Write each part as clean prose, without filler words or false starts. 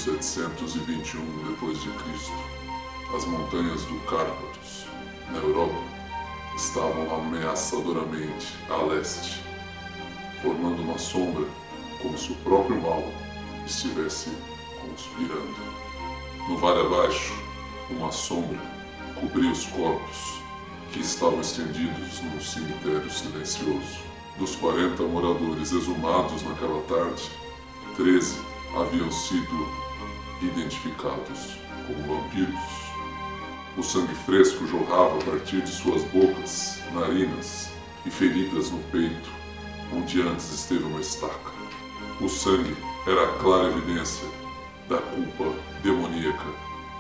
1721 d.C., as montanhas do Cárpatos, na Europa, estavam ameaçadoramente a leste, formando uma sombra como se o próprio mal estivesse conspirando. No vale abaixo, uma sombra cobria os corpos que estavam estendidos num cemitério silencioso. Dos 40 moradores exumados naquela tarde, 13 haviam sido identificados como vampiros. O sangue fresco jorrava a partir de suas bocas, narinas e feridas no peito, onde antes esteve uma estaca. O sangue era a clara evidência da culpa demoníaca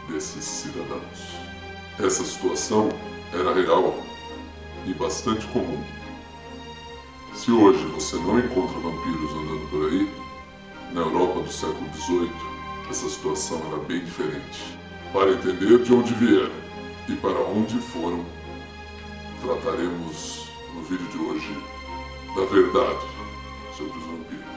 desses cidadãos. Essa situação era real e bastante comum. Se hoje você não encontra vampiros andando por aí, na Europa do século XVIII, essa situação era bem diferente. Para entender de onde vieram e para onde foram, trataremos no vídeo de hoje da verdade sobre os vampiros.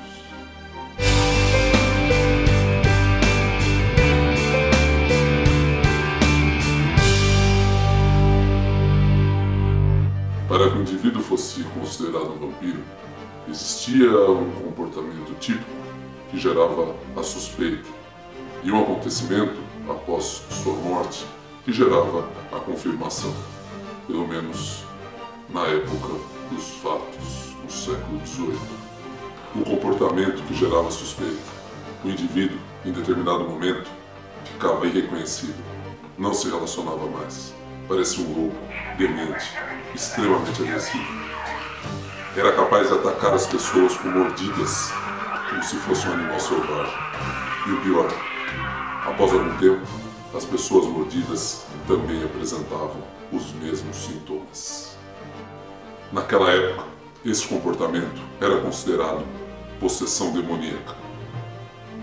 Para que o indivíduo fosse considerado um vampiro, existia um comportamento típico que gerava a suspeita e um acontecimento após sua morte que gerava a confirmação, pelo menos na época dos fatos, no século XVIII. Um comportamento que gerava suspeita. O indivíduo, em determinado momento, ficava irreconhecível, não se relacionava mais. Parecia um louco, demente, extremamente agressivo. Era capaz de atacar as pessoas com mordidas, como se fosse um animal selvagem. E o pior, após algum tempo, as pessoas mordidas também apresentavam os mesmos sintomas. Naquela época, esse comportamento era considerado possessão demoníaca.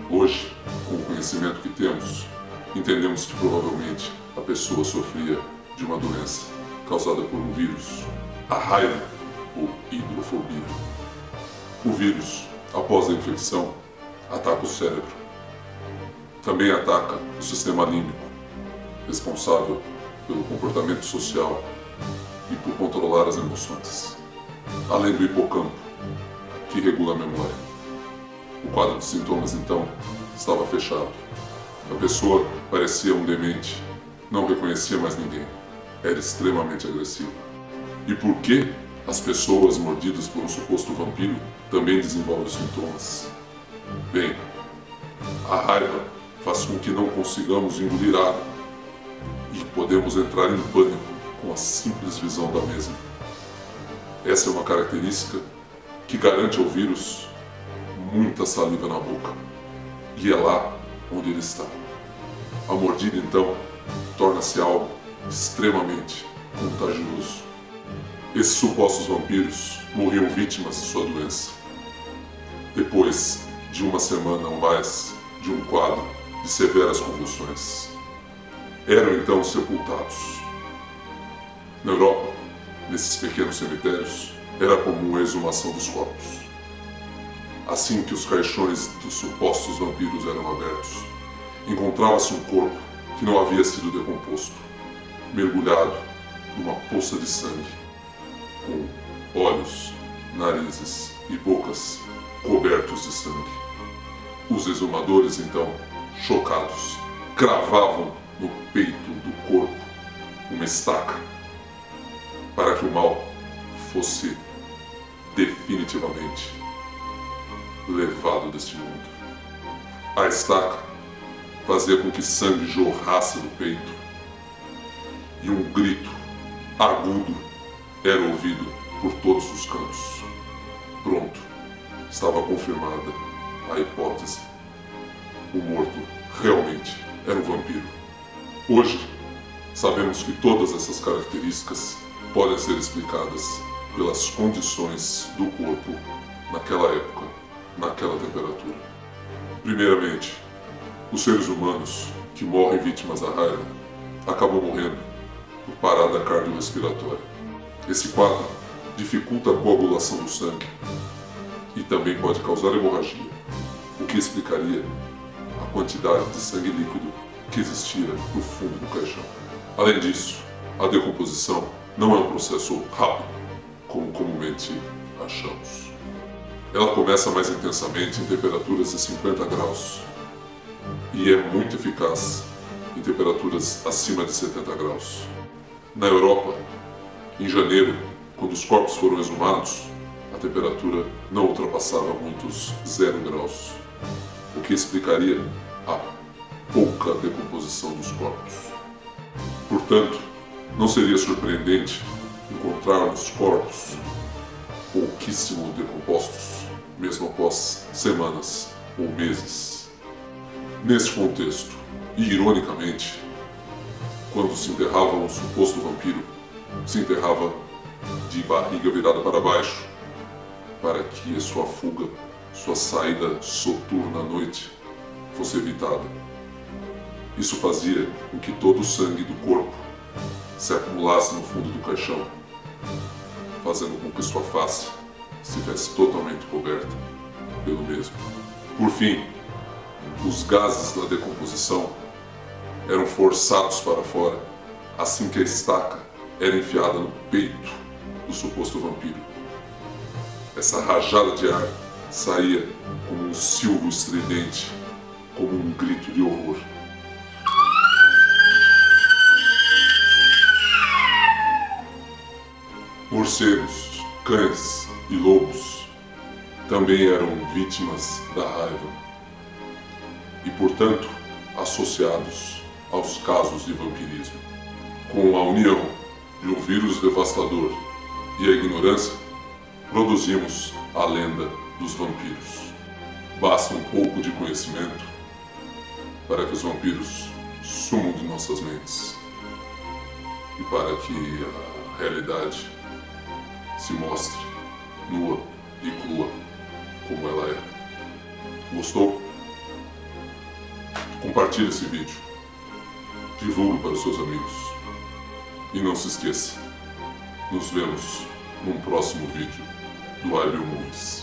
Hoje, com o conhecimento que temos, entendemos que provavelmente a pessoa sofria de uma doença causada por um vírus, a raiva ou hidrofobia. O vírus, após a infecção, ataca o cérebro. Também ataca o sistema límbico, responsável pelo comportamento social e por controlar as emoções, além do hipocampo, que regula a memória. O quadro de sintomas, então, estava fechado. A pessoa parecia um demente, não reconhecia mais ninguém. Era extremamente agressiva. E por que as pessoas mordidas por um suposto vampiro também desenvolvem sintomas? Bem, a raiva faz com que não consigamos engolir água e podemos entrar em pânico com a simples visão da mesma. Essa é uma característica que garante ao vírus muita saliva na boca. E é lá onde ele está. A mordida, então, torna-se algo extremamente contagioso. Esses supostos vampiros morriam vítimas de sua doença, depois de uma semana ou mais de um quadro de severas convulsões. Eram então sepultados. Na Europa, nesses pequenos cemitérios, era comum a exumação dos corpos. Assim que os caixões dos supostos vampiros eram abertos, encontrava-se um corpo que não havia sido decomposto, mergulhado numa poça de sangue, com olhos, narizes e bocas cobertos de sangue. Os exumadores, então, chocados, cravavam no peito do corpo uma estaca para que o mal fosse definitivamente levado deste mundo. A estaca fazia com que sangue jorrasse do peito e um grito agudo era ouvido por todos os cantos. Pronto, estava confirmada a hipótese. O morto realmente era um vampiro. Hoje, sabemos que todas essas características podem ser explicadas pelas condições do corpo naquela época, naquela temperatura. Primeiramente, os seres humanos que morrem vítimas da raiva acabam morrendo por parada cardiorrespiratória. Esse quadro dificulta a coagulação do sangue e também pode causar hemorragia, o que explicaria a quantidade de sangue líquido que existia no fundo do caixão. Além disso, a decomposição não é um processo rápido, como comumente achamos. Ela começa mais intensamente em temperaturas de 50 graus e é muito eficaz em temperaturas acima de 70 graus. Na Europa, em janeiro, quando os corpos foram exumados, a temperatura não ultrapassava muitos 0 graus, o que explicaria a pouca decomposição dos corpos. Portanto, não seria surpreendente encontrarmos corpos pouquíssimo decompostos, mesmo após semanas ou meses. Nesse contexto, e ironicamente, quando se enterrava um suposto vampiro, se enterrava de barriga virada para baixo, para que a sua fuga, sua saída soturna à noite, fosse evitada. Isso fazia com que todo o sangue do corpo se acumulasse no fundo do caixão, fazendo com que sua face estivesse totalmente coberta pelo mesmo. Por fim, os gases da decomposição eram forçados para fora assim que a estaca era enfiada no peito do suposto vampiro. Essa rajada de ar saía como um silvo estridente, como um grito de horror. Morcegos, cães e lobos também eram vítimas da raiva e, portanto, associados aos casos de vampirismo. Com a união de um vírus devastador e a ignorância, produzimos a lenda dos vampiros. Basta um pouco de conhecimento para que os vampiros sumam de nossas mentes e para que a realidade se mostre nua e crua como ela é. Gostou? Compartilhe esse vídeo, divulgue para os seus amigos e não se esqueça, nos vemos num próximo vídeo do IBio Movies.